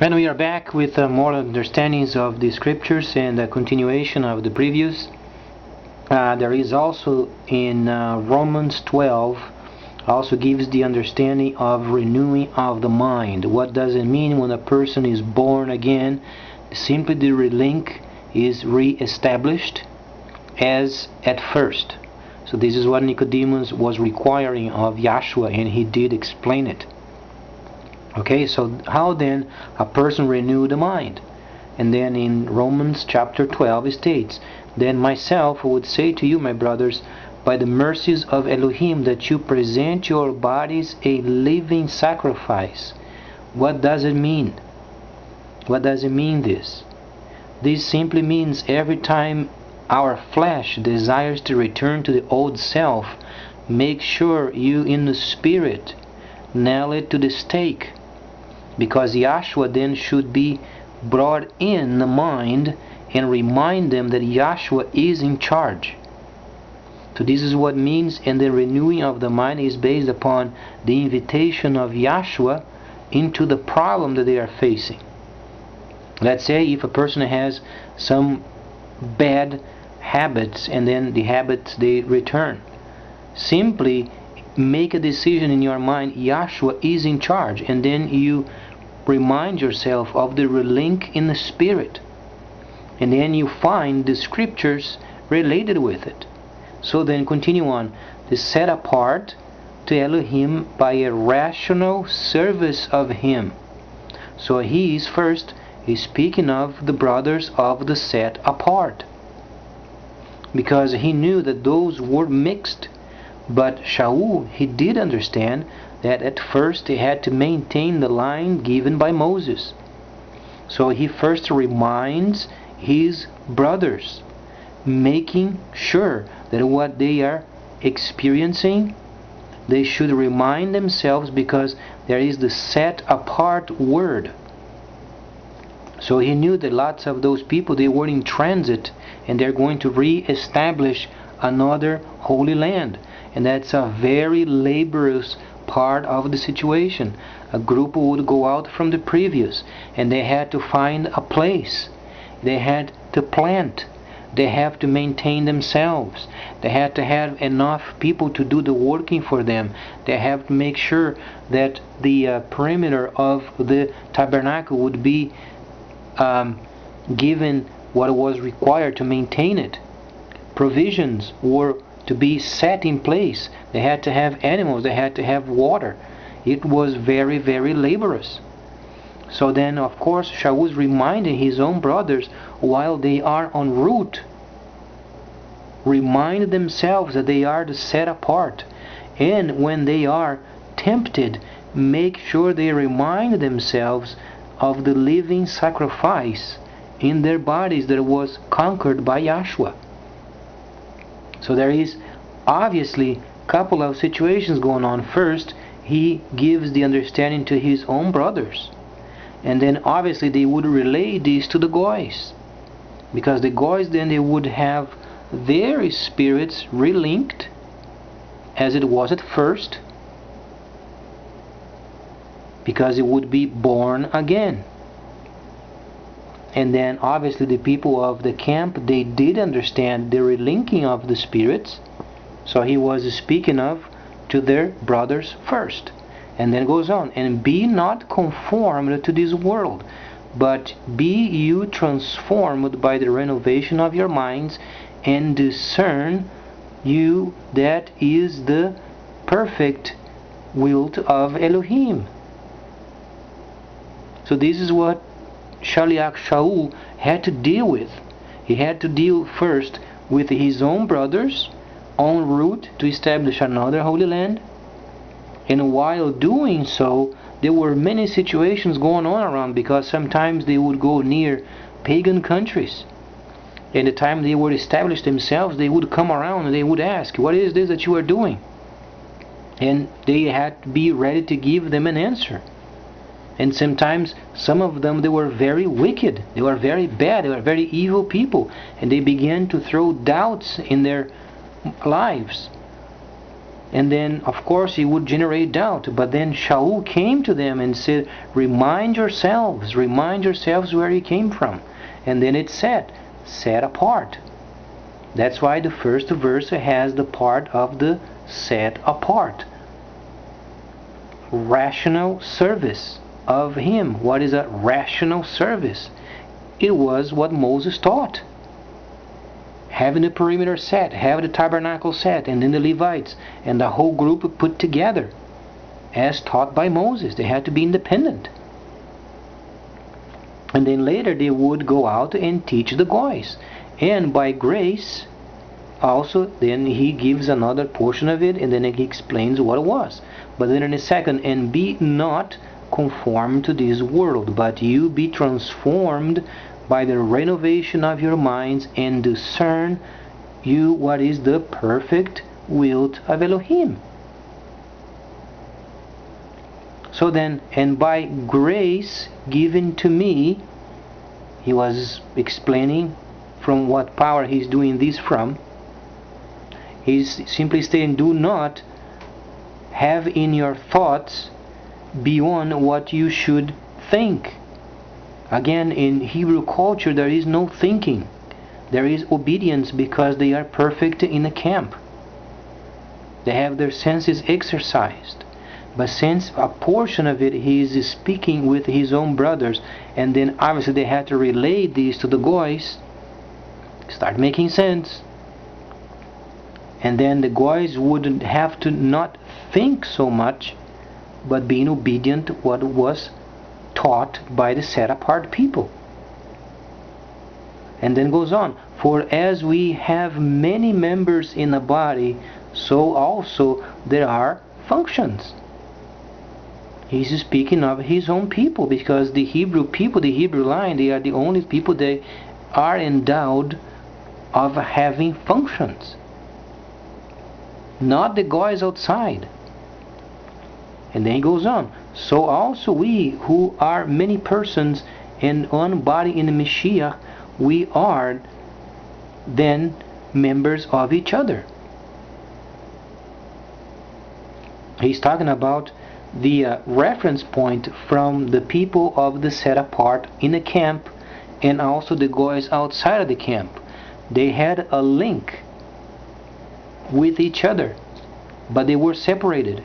And we are back with more understandings of the scriptures and a continuation of the previous. There is also in Romans 12 also gives the understanding of renewing of the mind. What does it mean when a person is born again? Simply the relink is re-established as at first. So this is what Nicodemus was requiring of Yahshua, and he did explain it. Okay, so how then a person renew the mind? And then in Romans chapter 12 it states, "Then myself would say to you, my brothers, by the mercies of Elohim, that you present your bodies a living sacrifice." What does it mean? What does it mean this? This simply means every time our flesh desires to return to the old self, make sure you in the spirit nail it to the stake. Because Yahshua then should be brought in the mind and remind them that Yahshua is in charge. So this is what means, and the renewing of the mind is based upon the invitation of Yahshua into the problem that they are facing. Let's say if a person has some bad habits and then the habits they return. Simply make a decision in your mind, Yahshua is in charge, and then you remind yourself of the relink in the spirit, and then you find the scriptures related with it. So then continue on, to set apart to Elohim by a rational service of Him. So he is first speaking of the brothers of the set apart, because he knew that those were mixed. But Shaul, he did understand that at first he had to maintain the line given by Moses. So he first reminds his brothers, making sure that what they are experiencing, they should remind themselves, because there is the set apart word. So he knew that lots of those people, they were in transit and they're going to re-establish another holy land. And that's a very laborious part of the situation. A group would go out from the previous, and they had to find a place. They had to plant. They have to maintain themselves. They had to have enough people to do the working for them. They have to make sure that the perimeter of the tabernacle would be given what was required to maintain it. Provisions were to be set in place. They had to have animals, they had to have water. It was very, very laborious. So then, of course, Shaul is reminding his own brothers, while they are en route, remind themselves that they are to set apart. And when they are tempted, make sure they remind themselves of the living sacrifice in their bodies that was conquered by Yahshua. So there is obviously a couple of situations going on. First, he gives the understanding to his own brothers, and then obviously they would relay this to the goys, because the goys then they would have their spirits relinked as it was at first, because it would be born again. And then obviously the people of the camp, they did understand the relinking of the spirits. So he was speaking of to their brothers first. And then goes on, and be not conformed to this world, but be you transformed by the renovation of your minds, and discern you that is the perfect will of Elohim. So this is what Shaliach Shaul had to deal with. He had to deal first with his own brothers en route to establish another holy land, and while doing so there were many situations going on around, because sometimes they would go near pagan countries, and the time they would establish themselves, they would come around and they would ask, what is this that you are doing? And they had to be ready to give them an answer. And sometimes some of them, they were very wicked, they were very bad, they were very evil people, and they began to throw doubts in their lives. And then, of course, it would generate doubt. But then Shaul came to them and said, remind yourselves where you came from. And then it said, set apart. That's why the first verse has the part of the set apart. Rational service of Him. What is a rational service? It was what Moses taught. Having the perimeter set, having the tabernacle set, and then the Levites and the whole group put together as taught by Moses. They had to be independent. And then later they would go out and teach the guys. And by grace, also, then he gives another portion of it, and then he explains what it was. But then in a second, and be not conformed to this world, but you be transformed by the renovation of your minds, and discern you what is the perfect will of Elohim. So then, and by grace given to me, he was explaining from what power he's doing this from. He's simply saying, do not have in your thoughts beyond what you should think. Again, in Hebrew culture, there is no thinking. There is obedience, because they are perfect in the camp. They have their senses exercised. But since a portion of it he is speaking with his own brothers, and then obviously they had to relay these to the goys, start making sense. And then the goys wouldn't have to not think so much, but being obedient to what was taught by the set apart people. And then goes on, for as we have many members in a body, so also there are functions. He's speaking of his own people, because the Hebrew people, the Hebrew line, they are the only people that are endowed of having functions, not the guys outside. And then he goes on, so also we who are many persons and one body in the Mashiach, we are then members of each other. He's talking about the reference point from the people of the set apart in the camp, and also the guys outside of the camp. They had a link with each other, but they were separated.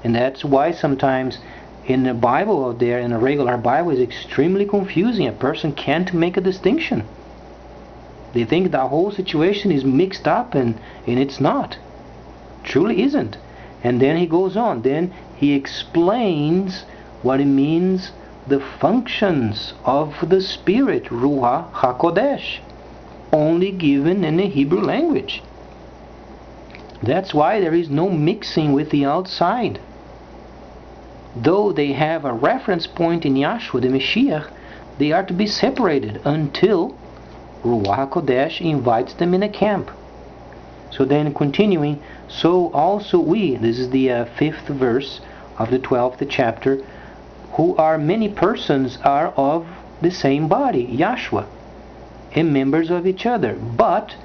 And that's why sometimes in the Bible out there, in a regular Bible, is extremely confusing. A person can't make a distinction. They think the whole situation is mixed up, and it's not. Truly isn't. And then he goes on. Then he explains what it means, the functions of the Spirit, Ruach HaKodesh, only given in the Hebrew language. That's why there is no mixing with the outside. Though they have a reference point in Yahshua, the Mashiach, they are to be separated until Ruach HaKodesh invites them in a camp. So then continuing, so also we, this is the 5th verse of the 12th chapter, who are many persons are of the same body, Yahshua, and members of each other. But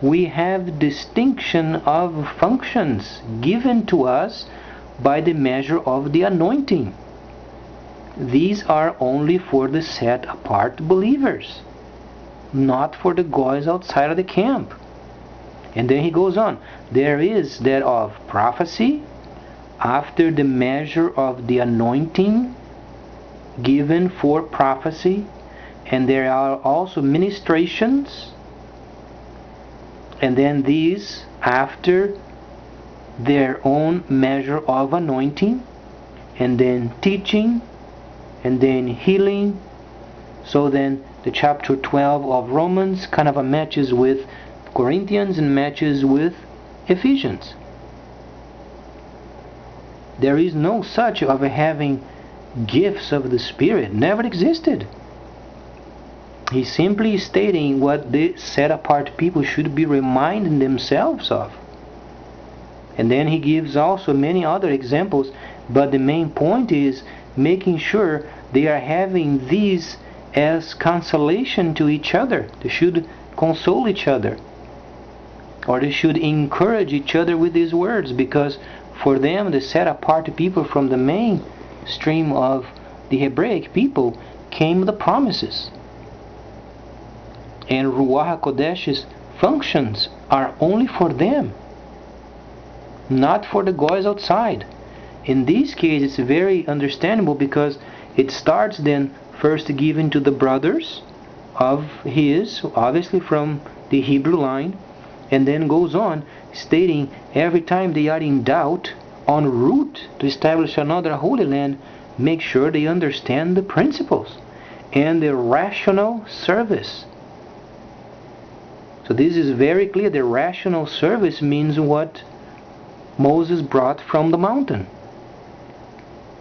we have distinction of functions given to us by the measure of the anointing. These are only for the set apart believers, not for the guys outside of the camp. And then he goes on, there is that of prophecy after the measure of the anointing given for prophecy, and there are also ministrations, and then these after their own measure of anointing, and then teaching, and then healing. So then the chapter 12 of Romans kind of matches with Corinthians and matches with Ephesians. There is no such of having gifts of the Spirit. Never existed. He's simply stating what the set apart people should be reminding themselves of. And then he gives also many other examples, but the main point is making sure they are having these as consolation to each other. They should console each other. or they should encourage each other with these words, because for them, the set apart people from the main stream of the Hebraic people, came the promises. And Ruach HaKodesh's functions are only for them, not for the guys outside. In this case, it's very understandable, because it starts then first given to the brothers of his, obviously from the Hebrew line, and then goes on stating every time they are in doubt en route to establish another Holy Land, make sure they understand the principles and the rational service. So this is very clear. The rational service means what Moses brought from the mountain.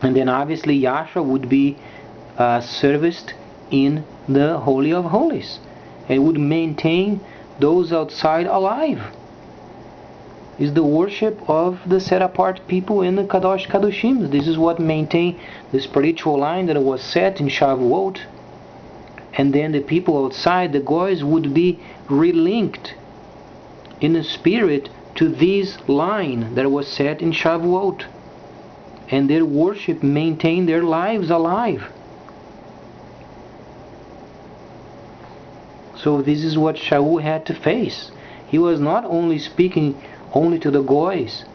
And then obviously Yahshua would be serviced in the Holy of Holies, and would maintain those outside alive. Is the worship of the set apart people in the Kadosh Kadoshim. This is what maintained the spiritual line that was set in Shavuot. And then the people outside, the goys, would be relinked in the spirit to this line that was set in Shavuot, and their worship maintained their lives alive. So this is what Shaul had to face. He was not only speaking only to the goys,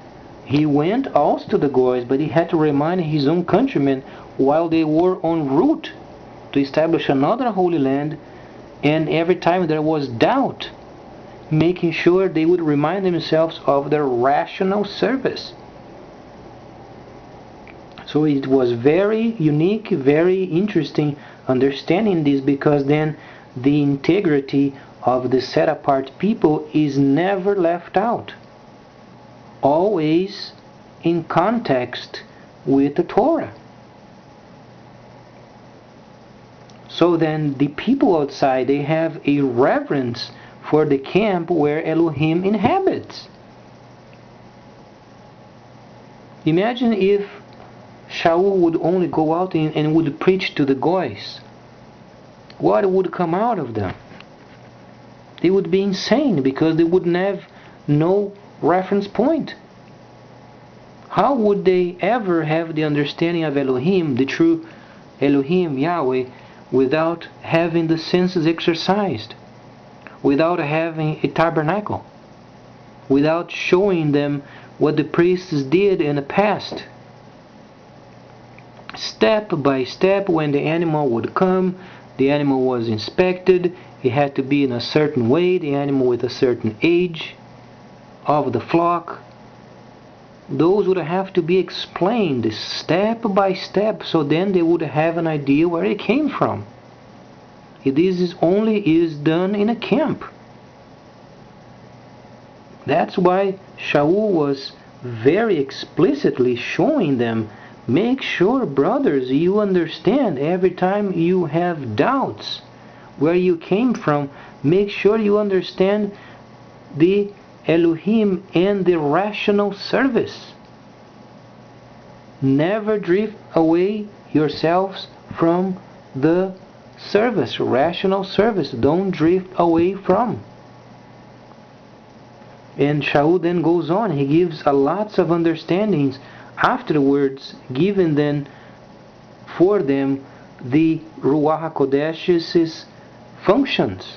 he went also to the goys, but he had to remind his own countrymen while they were en route to establish another Holy Land, and every time there was doubt, making sure they would remind themselves of their rational service. So it was very unique, very interesting understanding this, because then the integrity of the set apart people is never left out, always in context with the Torah. So then the people outside, they have a reverence for the camp where Elohim inhabits. Imagine if Shaul would only go out and would preach to the goys. What would come out of them? They would be insane, because they wouldn't have no reference point. How would they ever have the understanding of Elohim, the true Elohim, Yahweh, without having the senses exercised, without having a tabernacle, without showing them what the priests did in the past? Step by step, when the animal would come, the animal was inspected. It had to be in a certain way, the animal with a certain age of the flock. Those would have to be explained step by step, so then they would have an idea where it came from. This is only done in a camp. That's why Shaul was very explicitly showing them, make sure, brothers, you understand every time you have doubts where you came from, make sure you understand the Elohim and the rational service. Never drift away yourselves from the service, rational service. Don't drift away from. And Shaul then goes on. He gives a lots of understandings afterwards, given then for them the Ruach HaKodesh's functions,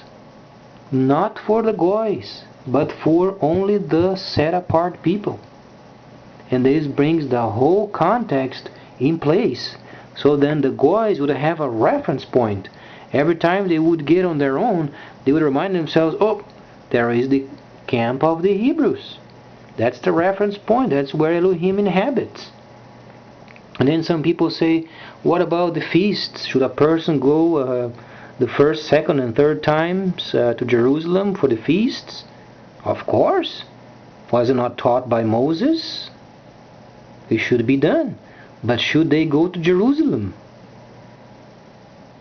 not for the goys, but for only the set apart people. And this brings the whole context in place. So then the goys would have a reference point. Every time they would get on their own, they would remind themselves, oh, there is the camp of the Hebrews. That's the reference point. That's where Elohim inhabits. And then some people say, what about the feasts? Should a person go the first, second, and third times to Jerusalem for the feasts? Of course. Was it not taught by Moses? It should be done. But should they go to Jerusalem?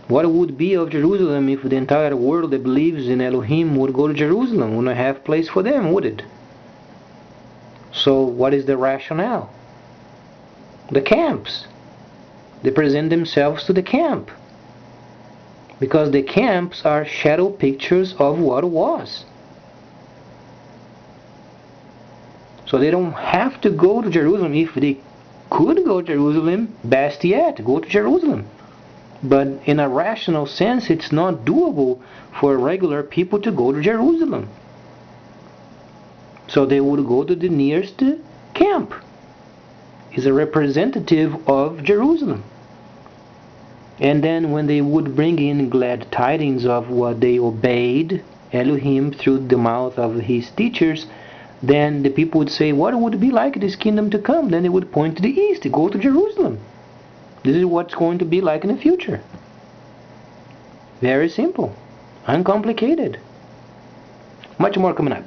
What would be of Jerusalem if the entire world that believes in Elohim would go to Jerusalem? Wouldn't have place for them, would it? So what is the rationale? The camps. They present themselves to the camp, because the camps are shadow pictures of what was. So they don't have to go to Jerusalem. If they could go to Jerusalem, best yet, go to Jerusalem. But in a rational sense, it's not doable for regular people to go to Jerusalem. So they would go to the nearest camp. It's a representative of Jerusalem. And then when they would bring in glad tidings of what they obeyed Elohim through the mouth of his teachers, then the people would say, what would it be like this kingdom to come? Then they would point to the east, go to Jerusalem. This is what's going to be like in the future. Very simple, uncomplicated. Much more coming up.